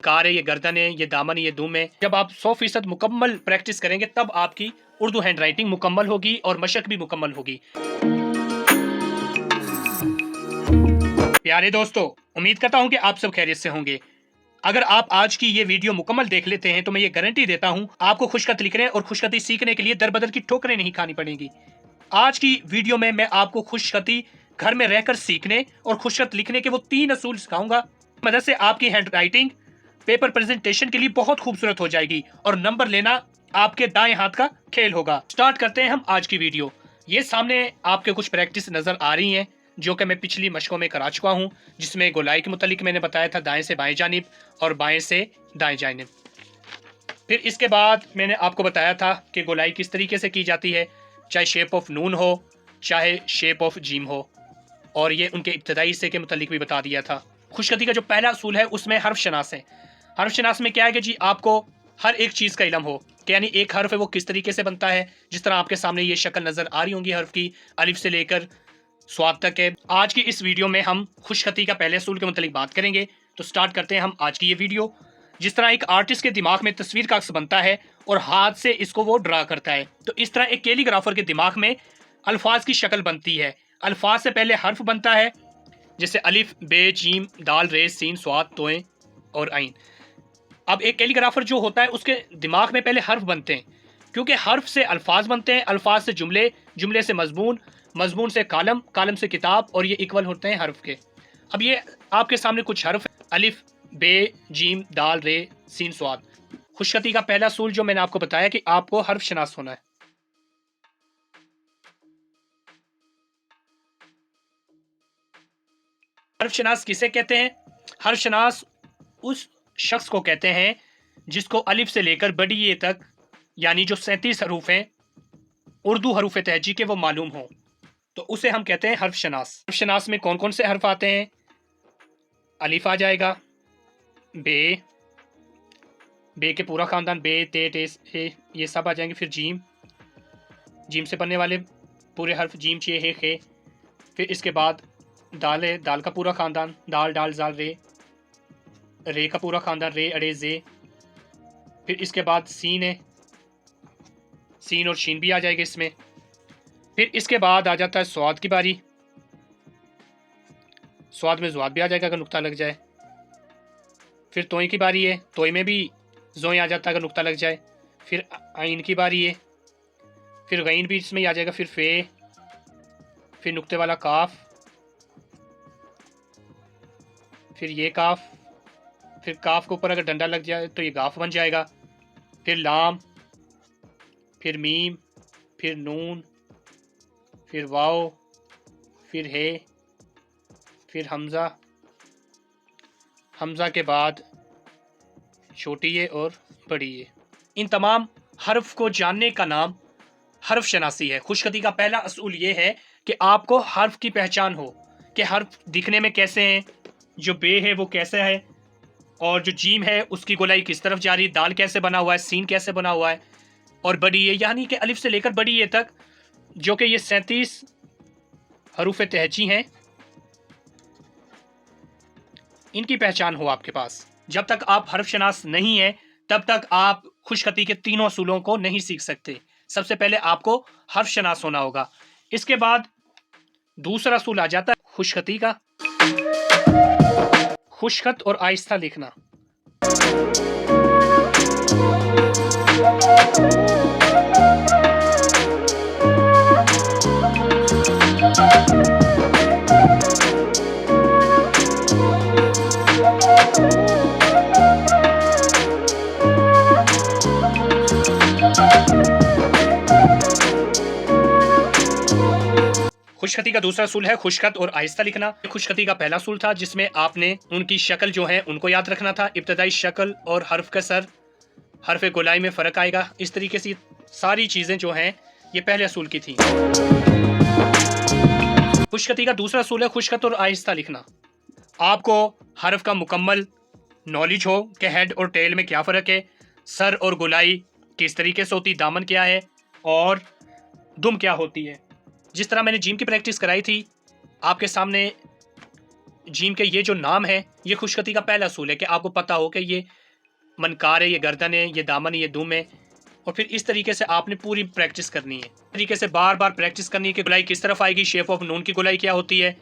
Car है, ये गर्दन है, ये दामन है, ये दुम है। जब आप 100% मुकम्मल प्रैक्टिस करेंगे तब आपकी उर्दू हैंड राइटिंग मुकम्मल होगी और मशक भी मुकम्मल होगी। प्यारे दोस्तों, उम्मीद करता हूं कि आप सब खैरियत से होंगे। अगर आप आज की ये वीडियो मुकम्मल देख लेते हैं तो मैं ये गारंटी देता हूं आपको खुशखत लिखने और खुशखती सीखने के लिए दर बदर की ठोकरें नहीं खानी पड़ेंगी। आज की वीडियो में मैं आपको खुशखती घर में रहकर सीखने और खुशखत लिखने के वो 3 असूल सिखाऊंगा। मदद से आपकी हैंड राइटिंग पेपर प्रेजेंटेशन के लिए बहुत खूबसूरत हो जाएगी और नंबर लेना आपके दाएं हाथ का खेल होगा। स्टार्ट करते हैं हम आज की वीडियो। ये सामने आपके कुछ प्रैक्टिस नजर आ रही हैं जो कि मैं पिछली मशकों में करा चुका हूँ, जिसमें गोलाई के मुतालिक मैंने बताया था दाएं से बाएं जानिब और बाएं से दाएं जानिब। फिर इसके बाद मैंने आपको बताया था कि गोलाई किस तरीके से की जाती है, चाहे शेप ऑफ नून हो चाहे शेप ऑफ जीम हो, और ये उनके इब्तदाई हिस्से के मुतालिक भी बता दिया था। खुशखती का जो पहला असूल है उसमें हर्फ शनास है। हर्फ शनास में क्या है कि जी आपको हर एक चीज़ का इलम हो, कि यानी एक हर्फ है वो किस तरीके से बनता है। जिस तरह आपके सामने ये शक्ल नज़र आ रही होंगी हर्फ की, अलिफ से लेकर स्वाद तक है। आज की इस वीडियो में हम खुशखती का पहले असूल के मुतालिक बात करेंगे। तो स्टार्ट करते हैं हम आज की ये वीडियो। जिस तरह एक आर्टिस्ट के दिमाग में तस्वीर का अक्स बनता है और हाथ से इसको वो ड्रा करता है, तो इस तरह एक कैलीग्राफर के दिमाग में अल्फाज की शक्ल बनती है। अल्फाज से पहले हर्फ बनता है, जैसे अलिफ, बे, जीम, दाल, रे, सीन, स्वाद, तोएं और आइन। अब एक कैलीग्राफर जो होता है उसके दिमाग में पहले हर्फ बनते हैं, क्योंकि हर्फ से अल्फाज बनते हैं, अल्फाज से जुमले, जुमले से मजमून, मजमून से कालम, कालम से किताब, और ये इक्वल होते हैं हर्फ के। अब ये आपके सामने कुछ हर्फ है, अलिफ, बे, जीम, दाल, रे, सीन, स्वाद। खुशखती का पहला असूल जो मैंने आपको बताया कि आपको हर्फ शनास होना है। हर्फ शनास किसे कहते हैं? हर्फ शनास उस शख्स को कहते हैं जिसको अलिफ से लेकर बड़ी ए तक, यानी जो 37 हरूफ हैं उर्दू हरूफ तहजी के, वो मालूम हो, तो उसे हम कहते हैं हर्फ शनास। हर्फ शनास में कौन कौन से हर्फ आते हैं? अलिफ आ जाएगा, बे, बे के पूरा खानदान, बे, ते, ए, ये सब आ जाएंगे। फिर जीम, जीम से बनने वाले पूरे हर्फ, जीम, चे, हे, खे। फिर इसके बाद दाल है, दाल का पूरा खानदान, दाल, डाल, जाल, रे, रे का पूरा खानदान, रे, अड़े, जे। फिर इसके बाद सीन है, सीन और शीन भी आ जाएगा इसमें। फिर इसके बाद आ जाता है स्वाद की बारी, स्वाद में ज़्वाद भी आ जाएगा अगर नुक्ता लग जाए। फिर तोई की बारी है, तोई में भी जोई आ जाता है अगर नुक्ता लग जाए। फिर आइन की बारी है, फिर गईन भी इसमें ही आ जाएगा। फिर फे, फिर नुक्ते वाला काफ, फिर ये काफ, फिर काफ के ऊपर अगर डंडा लग जाए तो ये गाफ बन जाएगा। फिर लाम, फिर मीम, फिर नून, फिर वाओ, फिर हे, फिर हमज़ा, हमज़ा के बाद छोटी ये और बड़ी ये। इन तमाम हर्फ को जानने का नाम हर्फ शनासी है। खुशखती का पहला असूल ये है कि आपको हर्फ की पहचान हो कि हर्फ दिखने में कैसे हैं, जो बे है वो कैसा है, और जो जीम है उसकी गोलाई किस तरफ जा रही है, दाल कैसे बना हुआ है, सीन कैसे बना हुआ है, और बड़ी ये यानी कि अलिफ से लेकर बड़ी ये तक, जो कि ये 37 हरूफ तहजी हैं, इनकी पहचान हो आपके पास। जब तक आप हर्फ शनास नहीं है तब तक आप खुशखती के तीनों असूलों को नहीं सीख सकते। सबसे पहले आपको हर्फ शनास होना होगा। इसके बाद दूसरा असूल आ जाता है खुशखती का, खुशखत और आहिस्ता लिखना। खुशखती का दूसरा असूल है खुशखत और आहिस्ता लिखना। खुशखती का पहला असूल था जिसमें आपने उनकी शक्ल जो है उनको याद रखना था। इब्तदाई शक्ल और हर्फ का सर, हर्फ गोलाई में फ़र्क आएगा। इस तरीके से सारी चीज़ें जो हैं ये पहले असूल की थी। खुशखती का दूसरा असूल है खुशखत और आहिस्ता लिखना। आपको हर्फ का मुकम्मल नॉलेज हो कि हेड और टेल में क्या फ़र्क है, सर और गोलाई किस तरीके से होती, दामन क्या है और दुम क्या होती है। जिस तरह मैंने जीम की प्रैक्टिस कराई थी, आपके सामने जीम के ये जो नाम है, ये खुशखती का पहला असूल है कि आपको पता हो कि ये मनकार है, ये गर्दन है, ये दामन है, ये दुम है। और फिर इस तरीके से आपने पूरी प्रैक्टिस करनी है, तरीके से बार बार प्रैक्टिस करनी है कि गोलाई किस तरफ आएगी। शेप ऑफ नून की गोलाई क्या होती है,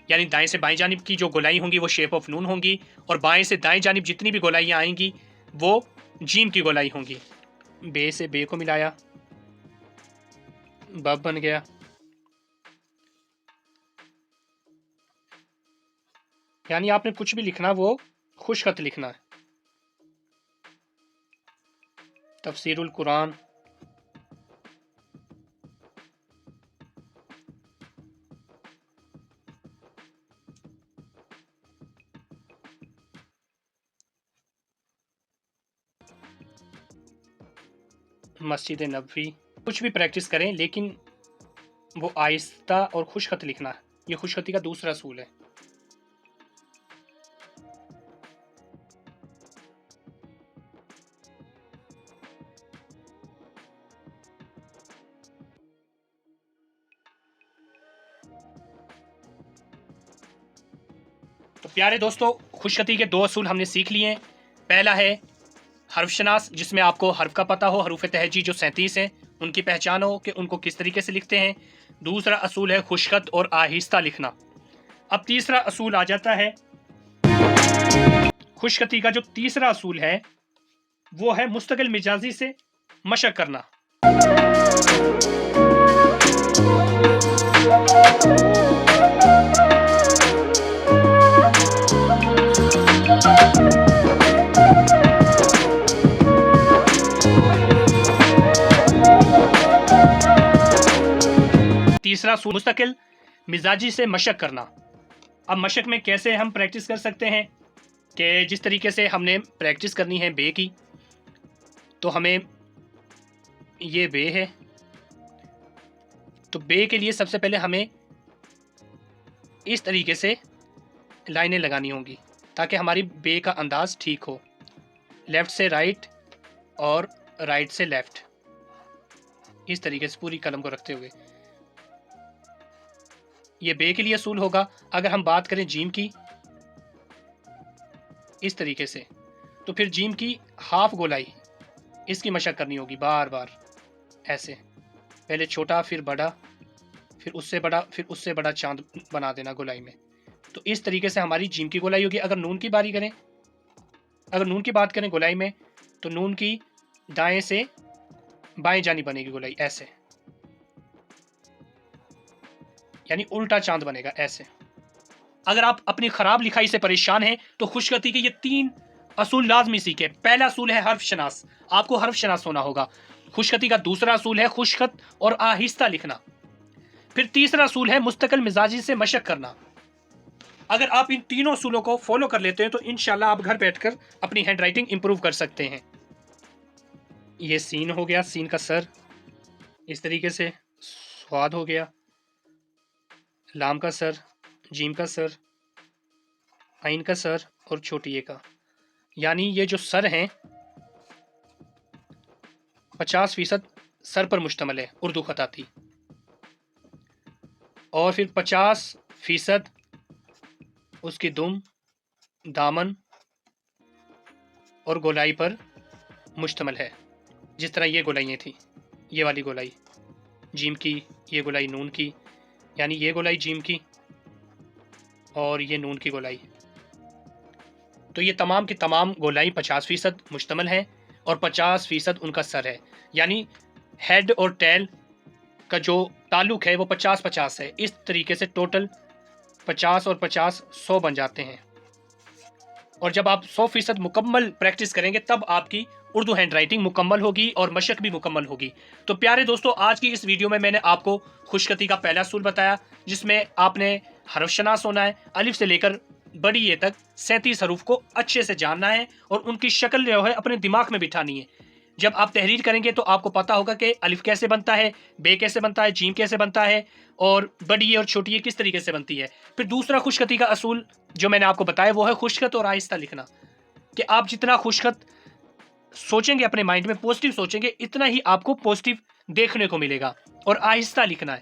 यानी दाएं से बाएं जानिब की जो गोलाई होंगी वो शेप ऑफ नून होंगी, और बाएं से दाएं जानिब जितनी भी गोलाइयाँ आएंगी वो जीम की गोलाई होंगी। बे से बे को मिलाया, बब बन गया। यानी आपने कुछ भी लिखना वो खुशखत लिखना है। तफसीरुल कुरान, मस्जिद नबवी। कुछ भी प्रैक्टिस करें लेकिन वो आहिस्ता और खुशखत लिखना है। ये खुशखती का दूसरा असूल है। तो प्यारे दोस्तों, खुशखती के दो असूल हमने सीख लिए हैं। पहला है हर्फशनास, जिसमें आपको हर्फ का पता हो, हरूफ तहजी जो 37 हैं उनकी पहचान हो कि उनको किस तरीके से लिखते हैं। दूसरा असूल है खुशखत और आहिस्ता लिखना। अब तीसरा असूल आ जाता है, खुशखती का जो तीसरा असूल है वो है मुस्तकिल मिजाजी से मशक करना। तीसरा असूल मुस्तकिल मिजाजी से मशक करना। अब मशक में कैसे हम प्रैक्टिस कर सकते हैं कि जिस तरीके से हमने प्रैक्टिस करनी है बे की, तो हमें ये बे है, तो बे के लिए सबसे पहले हमें इस तरीके से लाइनें लगानी होंगी ताकि हमारी बे का अंदाज ठीक हो। लेफ़्ट से राइट और राइट से लेफ़्ट, इस तरीके से पूरी कलम को रखते हुए ये बे के लिए असूल होगा। अगर हम बात करें जीम की, इस तरीके से, तो फिर जीम की हाफ गोलाई इसकी मशक करनी होगी बार बार ऐसे, पहले छोटा फिर बड़ा फिर उससे बड़ा फिर उससे बड़ा चांद बना देना गोलाई में। तो इस तरीके से हमारी जीम की गोलाई होगी। अगर नून की बात करें गोलाई में, तो नून की दाएं से बाएं जानी बनेगी गोलाई ऐसे, यानी उल्टा चांद बनेगा ऐसे। अगर आप अपनी खराब लिखाई से परेशान हैं तो खुशखती के ये 3 असूल लाजमी सीखे। पहला असूल है हर्फ शनास, आपको हर्फ शनास होना होगा। खुशखती का दूसरा असूल है खुशखत और आहिस्ता लिखना। फिर तीसरा असूल है मुस्तकिल मिजाजी से मशक करना। अगर आप इन तीनों असूलों को फॉलो कर लेते हैं तो इंशाल्लाह आप घर बैठकर अपनी हैंड राइटिंग इंप्रूव कर सकते हैं। ये सीन हो गया, सीन का सर इस तरीके से, स्वाद हो गया, लाम का सर, जीम का सर, आइन का सर और छोटी ए का। यानी ये जो सर हैं 50% सर पर मुश्तमिल है उर्दू खताती, और फिर 50% उसकी दुम, दामन और गोलाई पर मुश्तमिल है। जिस तरह ये गोलाइयाँ थी, ये वाली गोलाई जीम की, ये गोलाई नून की, यानी ये गोलाई जीम की और ये नून की गोलाई। तो ये तमाम की तमाम गोलाई 50% मुश्तमिल है और 50% उनका सर है। यानी हेड और टेल का जो ताल्लुक है वो 50-50 है। इस तरीके से टोटल 50 और 50 100 बन जाते हैं। और जब आप 100% मुकम्मल प्रैक्टिस करेंगे तब आपकी उर्दू हैंड राइटिंग मुकम्मल होगी और मशक भी मुकम्मल होगी। तो प्यारे दोस्तों, आज की इस वीडियो में मैंने आपको खुशखती का पहला असूल बताया, जिसमें आपने हरफशनास होना है। अलिफ से लेकर बड़ी ए तक 37 हरूफ को अच्छे से जानना है और उनकी शक्ल जो है अपने दिमाग में बिठानी है। जब आप तहरीर करेंगे तो आपको पता होगा कि अलिफ कैसे बनता है, बे कैसे बनता है, जीम कैसे बनता है और बड़ी ए और छोटी ए किस तरीके से बनती है। फिर दूसरा खुशखती का असूल जो मैंने आपको बताया वो है खुशखत और आहिस्ता लिखना, कि आप जितना खुशखत सोचेंगे अपने माइंड में, पॉजिटिव सोचेंगे, इतना ही आपको पॉजिटिव देखने को मिलेगा। और आहिस्ता लिखना है,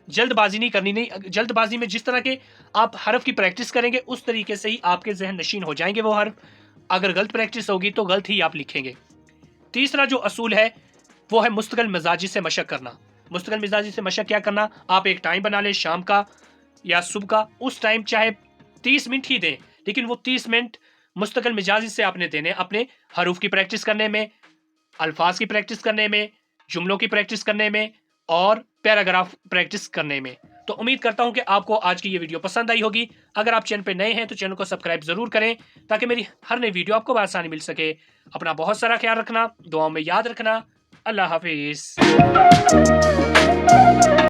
जल्दबाजी नहीं करनी, नहीं जल्दबाजी में जिस तरह के आप हर्फ की प्रैक्टिस करेंगे उस तरीके से ही आपके जहन नशीन हो जाएंगे वो हर्फ। अगर गलत प्रैक्टिस होगी तो गलत ही आप लिखेंगे। तीसरा जो असूल है वो है मुस्तकिल मिजाजी से मशक करना। मुस्तकिल मिजाजी से मशक क्या करना, आप एक टाइम बना लें शाम का या सुबह का, उस टाइम चाहे 30 मिनट ही दें, लेकिन वो 30 मिनट मुस्तकिल मिजाजी से आपने देने अपने हरूफ की प्रैक्टिस करने में, अल्फाज की प्रैक्टिस करने में, जुमलों की प्रैक्टिस करने में और पैराग्राफ प्रैक्टिस करने में। तो उम्मीद करता हूं कि आपको आज की ये वीडियो पसंद आई होगी। अगर आप चैनल पे नए हैं तो चैनल को सब्सक्राइब जरूर करें ताकि मेरी हर नई वीडियो आपको आसानी मिल सके। अपना बहुत सारा ख्याल रखना, दुआओं में याद रखना। अल्लाह हाफिज।